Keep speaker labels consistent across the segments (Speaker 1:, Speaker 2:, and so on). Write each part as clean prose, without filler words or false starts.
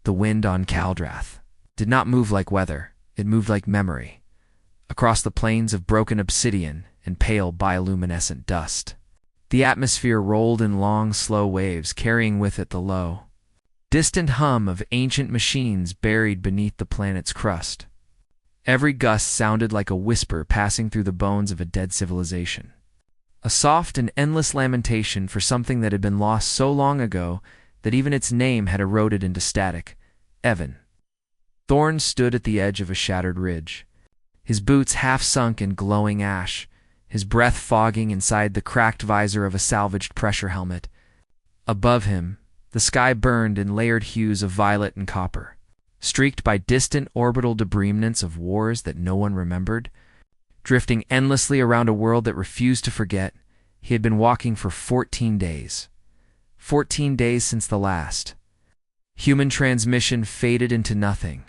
Speaker 1: The wind on Caldrath did not move like weather, it moved like memory, across the plains of broken obsidian and pale bioluminescent dust. The atmosphere rolled in long, slow waves, carrying with it the low, distant hum of ancient machines buried beneath the planet's crust. Every gust sounded like a whisper passing through the bones of a dead civilization. A soft and endless lamentation for something that had been lost so long ago that even its name had eroded into static. Evan. Thorn stood at the edge of a shattered ridge, his boots half sunk in glowing ash, his breath fogging inside the cracked visor of a salvaged pressure helmet. Above him, the sky burned in layered hues of violet and copper, streaked by distant orbital debris remnants of wars that no one remembered. Drifting endlessly around a world that refused to forget, he had been walking for 14 days. 14 days since the last. Human transmission faded into nothing.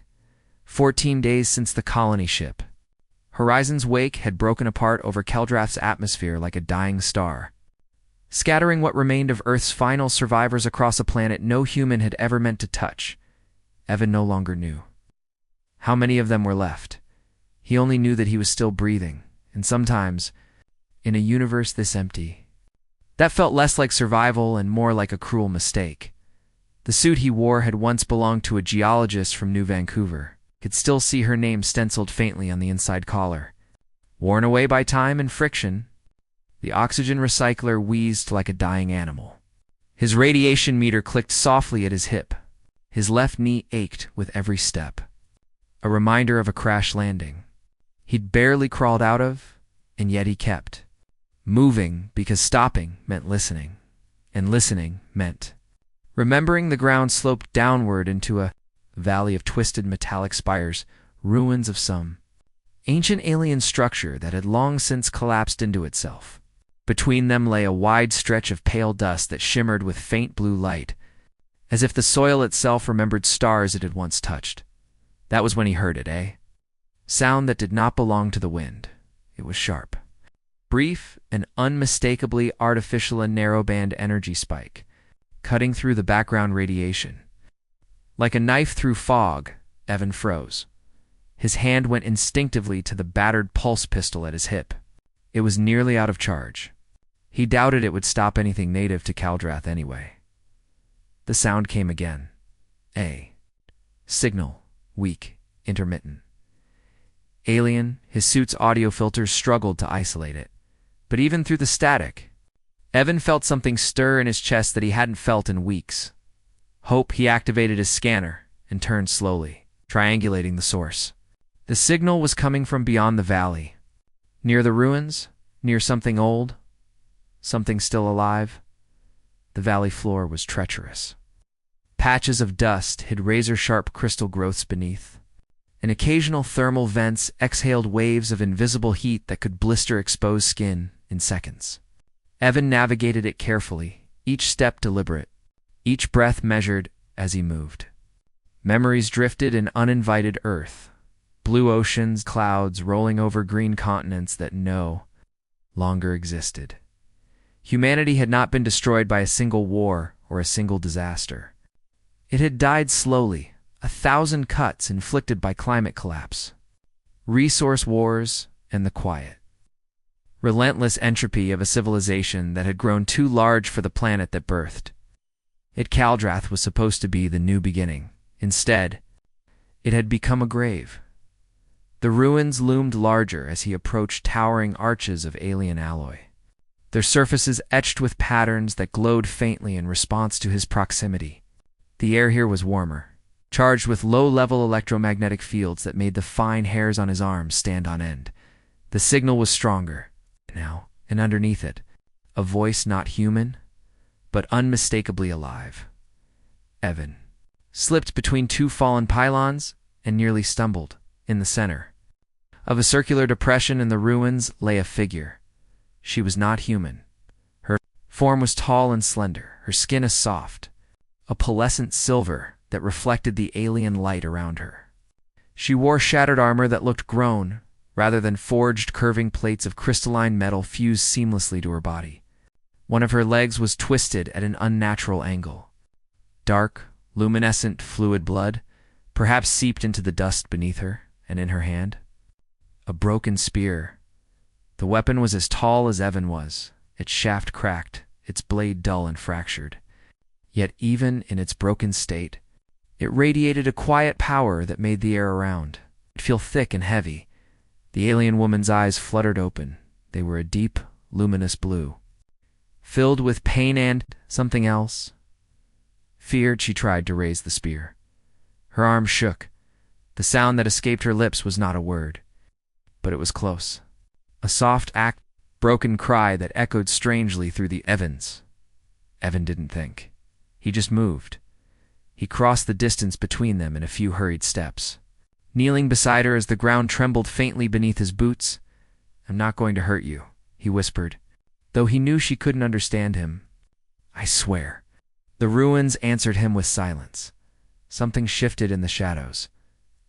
Speaker 1: 14 days since the colony ship. Horizon's wake had broken apart over Caldrath's atmosphere like a dying star, scattering what remained of Earth's final survivors across a planet no human had ever meant to touch. Evan no longer knew how many of them were left. He only knew that he was still breathing, and sometimes, in a universe this empty, that felt less like survival and more like a cruel mistake. The suit he wore had once belonged to a geologist from New Vancouver. Could still see her name stenciled faintly on the inside collar. Worn away by time and friction, the oxygen recycler wheezed like a dying animal. His radiation meter clicked softly at his hip. His left knee ached with every step. A reminder of a crash landing he'd barely crawled out of, and yet he kept moving because stopping meant listening, and listening meant remembering. The ground sloped downward into a valley of twisted metallic spires, ruins of some ancient alien structure that had long since collapsed into itself. Between them lay a wide stretch of pale dust that shimmered with faint blue light, as if the soil itself remembered stars it had once touched. That was when he heard it, Sound that did not belong to the wind. It was sharp, brief, and unmistakably artificial, a narrowband energy spike, cutting through the background radiation. Like a knife through fog, Evan froze. His hand went instinctively to the battered pulse pistol at his hip. It was nearly out of charge. He doubted it would stop anything native to Caldrath anyway. The sound came again. Signal, weak, intermittent. Alien, his suit's audio filters struggled to isolate it. But even through the static, Evan felt something stir in his chest that he hadn't felt in weeks. Hope. He activated his scanner and turned slowly, triangulating the source. The signal was coming from beyond the valley. Near the ruins, near something old, something still alive. The valley floor was treacherous. Patches of dust hid razor-sharp crystal growths beneath, and occasional thermal vents exhaled waves of invisible heat that could blister exposed skin in seconds. Evan navigated it carefully, each step deliberate, each breath measured as he moved. Memories drifted in uninvited earth, blue oceans, clouds rolling over green continents that no longer existed. Humanity had not been destroyed by a single war or a single disaster. It had died slowly, 1,000 cuts inflicted by climate collapse, resource wars, and the quiet, relentless entropy of a civilization that had grown too large for the planet that birthed it. Caldrath was supposed to be the new beginning. Instead, it had become a grave. The ruins loomed larger as he approached towering arches of alien alloy, their surfaces etched with patterns that glowed faintly in response to his proximity. The air here was warmer, charged with low-level electromagnetic fields that made the fine hairs on his arms stand on end. The signal was stronger now, and underneath it, a voice not human, but unmistakably alive. Evan slipped between two fallen pylons and nearly stumbled. In the center of a circular depression in the ruins lay a figure. She was not human. Her form was tall and slender, her skin a soft, opalescent silver that reflected the alien light around her. She wore shattered armor that looked grown, rather than forged curving plates of crystalline metal fused seamlessly to her body. One of her legs was twisted at an unnatural angle. Dark, luminescent fluid blood, perhaps seeped into the dust beneath her and in her hand. A broken spear. The weapon was as tall as Evan was, its shaft cracked, its blade dull and fractured. Yet even in its broken state, it radiated a quiet power that made the air around it feel thick and heavy. The alien woman's eyes fluttered open. They were a deep, luminous blue, filled with pain and something else. Feared, she tried to raise the spear. Her arm shook. The sound that escaped her lips was not a word, but it was close. A soft, broken cry that echoed strangely through the Evans. Evan didn't think. He just moved. He crossed the distance between them in a few hurried steps. Kneeling beside her as the ground trembled faintly beneath his boots. "I'm not going to hurt you," he whispered, though he knew she couldn't understand him. "I swear." The ruins answered him with silence. Something shifted in the shadows.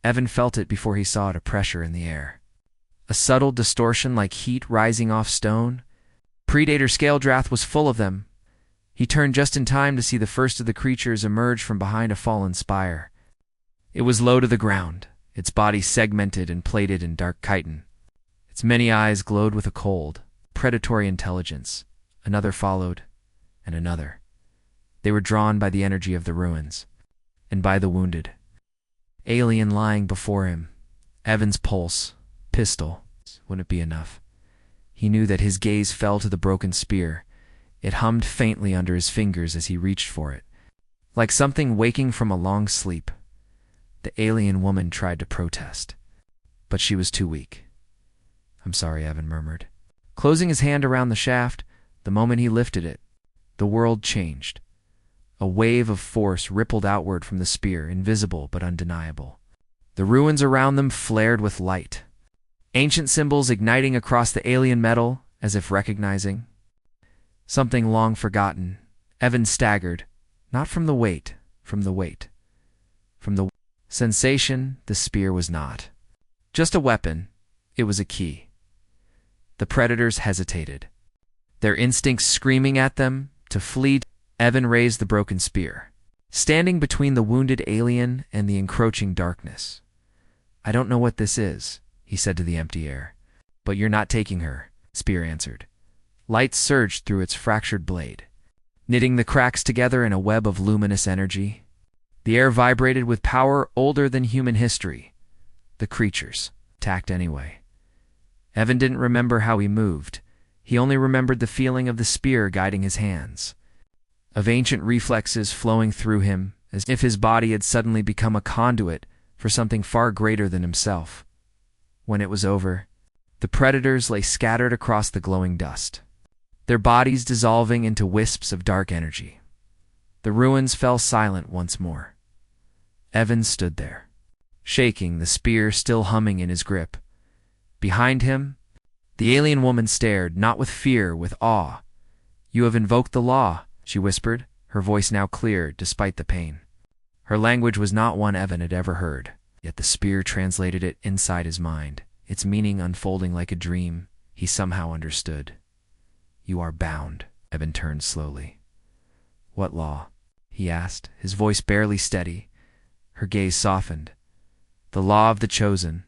Speaker 1: Evan felt it before he saw it, a pressure in the air. A subtle distortion like heat rising off stone. Predator Scaledrath was full of them. He turned just in time to see the first of the creatures emerge from behind a fallen spire. It was low to the ground, its body segmented and plated in dark chitin. Its many eyes glowed with a cold, predatory intelligence. Another followed, and another. They were drawn by the energy of the ruins, and by the wounded. Alien lying before him. Evan's pulse, pistol, wouldn't be enough. He knew that his gaze fell to the broken spear. It hummed faintly under his fingers as he reached for it, like something waking from a long sleep. The alien woman tried to protest, but she was too weak. "I'm sorry," Evan murmured. Closing his hand around the shaft, the moment he lifted it, the world changed. A wave of force rippled outward from the spear, invisible but undeniable. The ruins around them flared with light, ancient symbols igniting across the alien metal as if recognizing something long forgotten. Evan staggered, not from the weight, from the sensation. The spear was not just a weapon, it was a key. The predators hesitated, their instincts screaming at them to flee. Evan raised the broken spear, standing between the wounded alien and the encroaching darkness. "I don't know what this is," he said to the empty air. "But you're not taking her," spear answered. Light surged through its fractured blade, knitting the cracks together in a web of luminous energy. The air vibrated with power older than human history. The creatures attacked anyway. Evan didn't remember how he moved. He only remembered the feeling of the spear guiding his hands, of ancient reflexes flowing through him, as if his body had suddenly become a conduit for something far greater than himself. When it was over, the predators lay scattered across the glowing dust, their bodies dissolving into wisps of dark energy. The ruins fell silent once more. Evan stood there, shaking, the spear still humming in his grip. Behind him, the alien woman stared, not with fear, with awe. "You have invoked the law," she whispered, her voice now clear despite the pain. Her language was not one Evan had ever heard, yet the spear translated it inside his mind, its meaning unfolding like a dream he somehow understood. "You are bound." Evan turned slowly. "What law?" he asked, his voice barely steady. Her gaze softened. "The law of the chosen."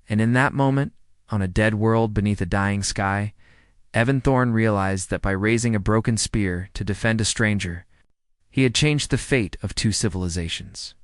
Speaker 1: And in that moment, on a dead world beneath a dying sky, Evan Thorne realized that by raising a broken spear to defend a stranger, he had changed the fate of two civilizations.